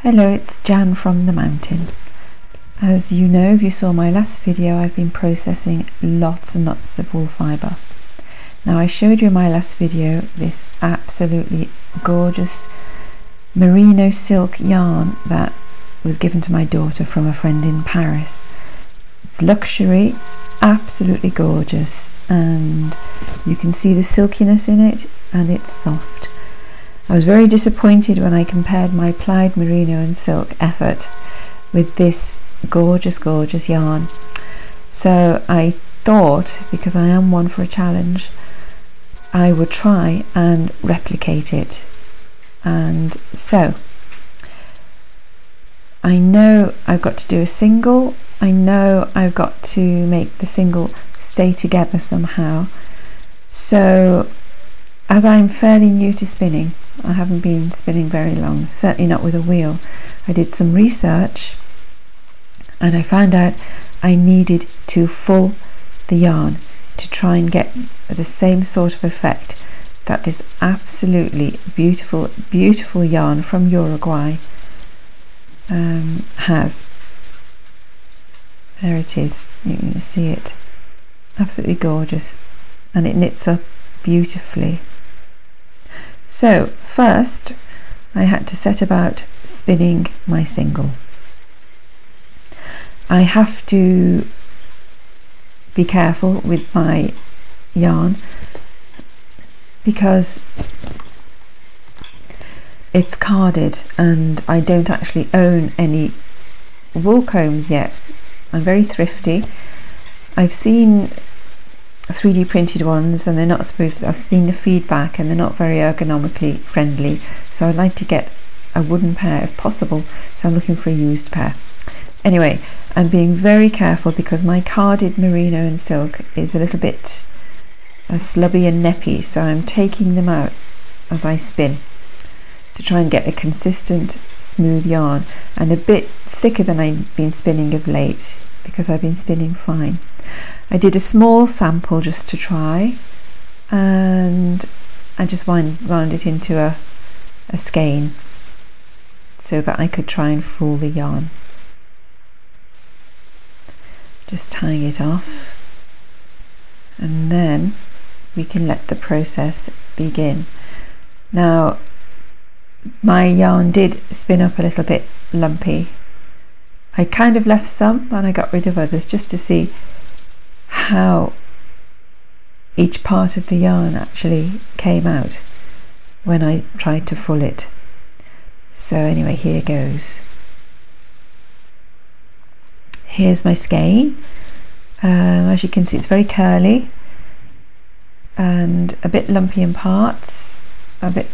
Hello, it's Jan from the mountain. As you know, if you saw my last video, I've been processing lots and lots of wool fibre. Now, I showed you in my last video this absolutely gorgeous merino silk yarn that was given to my daughter from a friend in Paris. It's luxury, absolutely gorgeous, and you can see the silkiness in it, and it's soft. I was very disappointed when I compared my plied merino and silk effort with this gorgeous yarn. So I thought, because I am one for a challenge, I would try and replicate it. And so I know I've got to do a single. I know I've got to make the single stay together somehow. So as I'm fairly new to spinning, I haven't been spinning very long, certainly not with a wheel, I did some research and I found out I needed to full the yarn to try and get the same sort of effect that this absolutely beautiful yarn from Uruguay has. There it is, you can see it, absolutely gorgeous, and it knits up beautifully. So first I had to set about spinning my single. I have to be careful with my yarn because it's carded and I don't actually own any wool combs yet. I'm very thrifty. I've seen 3D printed ones and they're not supposed to be, I've seen the feedback and they're not very ergonomically friendly, so I'd like to get a wooden pair if possible, so I'm looking for a used pair. Anyway, I'm being very careful because my carded merino and silk is a little bit slubby and neppy, so I'm taking them out as I spin to try and get a consistent smooth yarn, and a bit thicker than I've been spinning of late because I've been spinning fine. I did a small sample just to try, and I just wound it into a skein so that I could try and full the yarn. Just tying it off, and then we can let the process begin. Now, my yarn did spin up a little bit lumpy. I kind of left some and I got rid of others just to see how each part of the yarn actually came out when I tried to full it. So anyway, here goes. Here's my skein. As you can see, it's very curly and a bit lumpy in parts, a bit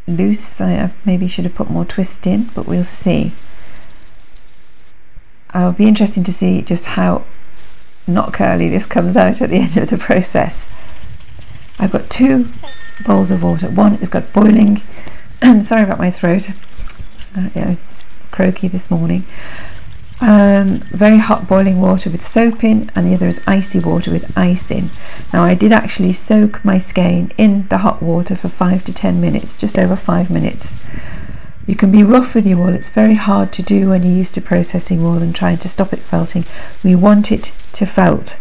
loose. I maybe should have put more twist in, but we'll see. It'll be interesting to see just how not curly this comes out at the end of the process. I've got 2 bowls of water. One has got boiling, sorry about my throat, yeah, croaky this morning, very hot boiling water with soap in, and the other is icy water with ice in. Now, I did actually soak my skein in the hot water for 5 to 10 minutes, just over 5 minutes. You can be rough with your wool. It's very hard to do when you're used to processing wool and trying to stop it felting. We want it to felt.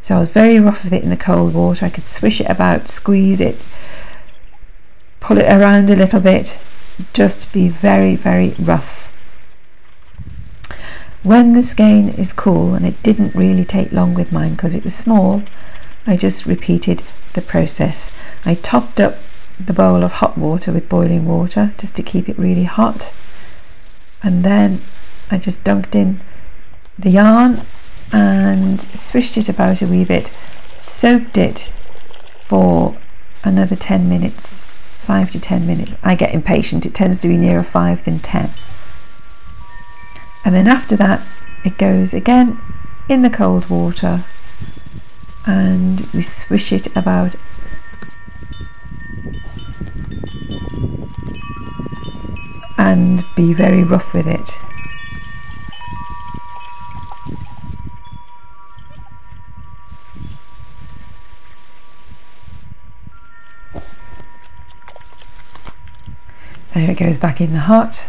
So I was very rough with it in the cold water. I could swish it about, squeeze it, pull it around a little bit, just be very rough. When the skein is cool, and it didn't really take long with mine because it was small, I just repeated the process. I topped up the bowl of hot water with boiling water just to keep it really hot, and then I just dunked in the yarn and swished it about a wee bit, soaked it for another 10 minutes, 5 to 10 minutes. I get impatient, it tends to be nearer 5 than 10. And then after that it goes again in the cold water and we swish it about and be very rough with it. There it goes back in the hot.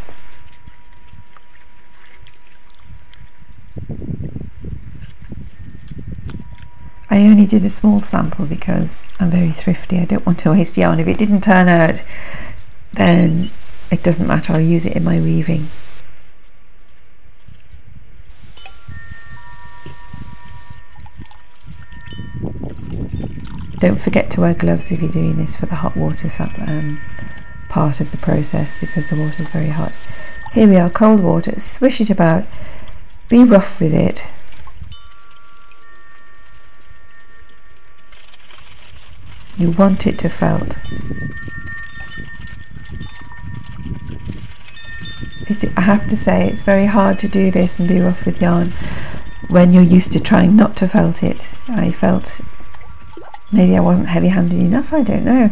I only did a small sample because I'm very thrifty. I don't want to waste yarn. If it didn't turn out, then it doesn't matter, I'll use it in my weaving. Don't forget to wear gloves if you're doing this for the hot water part of the process, because the water is very hot. Here we are, cold water. Swish it about, be rough with it. You want it to felt. I have to say, it's very hard to do this and be rough with yarn when you're used to trying not to felt it. I felt maybe I wasn't heavy-handed enough, I don't know.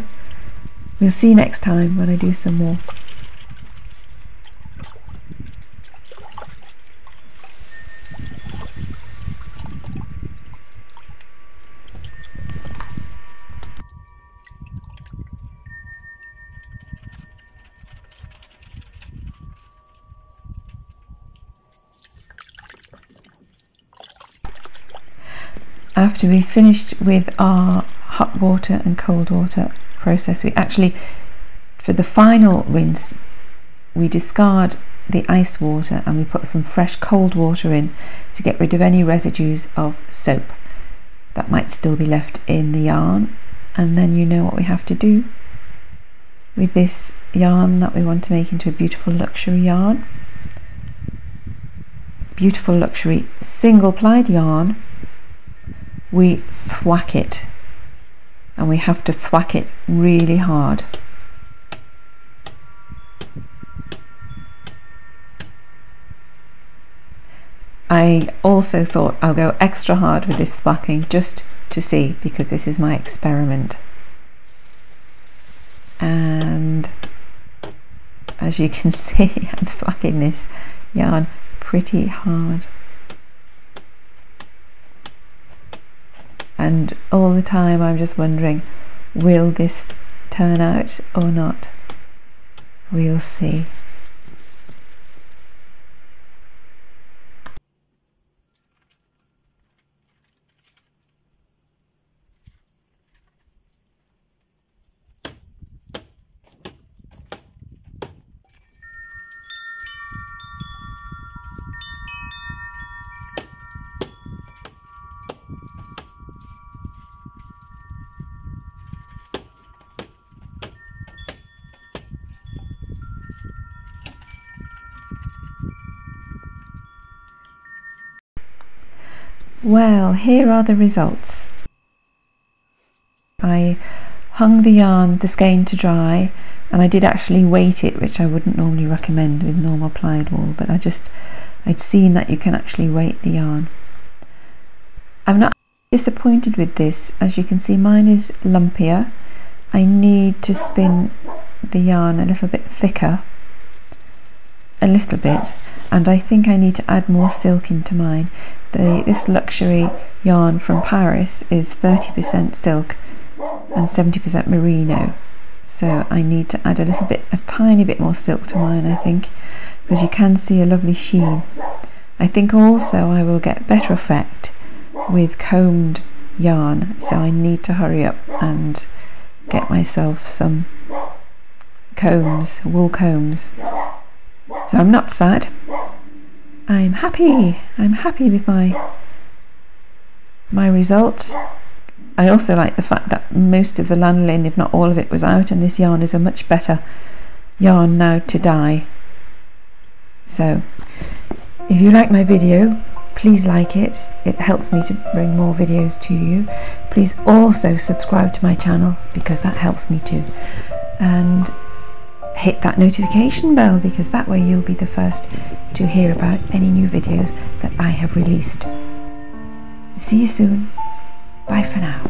We'll see next time when I do some more. After we finished with our hot water and cold water process, we actually, for the final rinse, we discard the ice water and we put some fresh cold water in to get rid of any residues of soap that might still be left in the yarn. And then you know what we have to do with this yarn that we want to make into a beautiful luxury yarn. Beautiful luxury single plied yarn. We thwack it, and we have to thwack it really hard. I also thought I'll go extra hard with this thwacking just to see, because this is my experiment. And as you can see, I'm thwacking this yarn pretty hard. And all the time I'm just wondering, will this turn out or not? We'll see. Well, here are the results. I hung the yarn, the skein, to dry, and I did actually weight it, which I wouldn't normally recommend with normal plied wool, but I'd seen that you can actually weight the yarn. I'm not disappointed with this. As you can see, mine is lumpier. I need to spin the yarn a little bit thicker, a little bit, and I think I need to add more silk into mine. This luxury yarn from Paris is 30% silk and 70% merino, so I need to add a tiny bit more silk to mine, I think, because you can see a lovely sheen. I think also I will get better effect with combed yarn, so I need to hurry up and get myself some combs, wool combs. So I'm not sad. I'm happy with my result. I also like the fact that most of the lanolin, if not all of it, was out, and this yarn is a much better yarn now to dye. So if you like my video, please like it. It helps me to bring more videos to you. Please also subscribe to my channel, because that helps me too. And hit that notification bell, because that way you'll be the first to hear about any new videos that I have released. See you soon. Bye for now.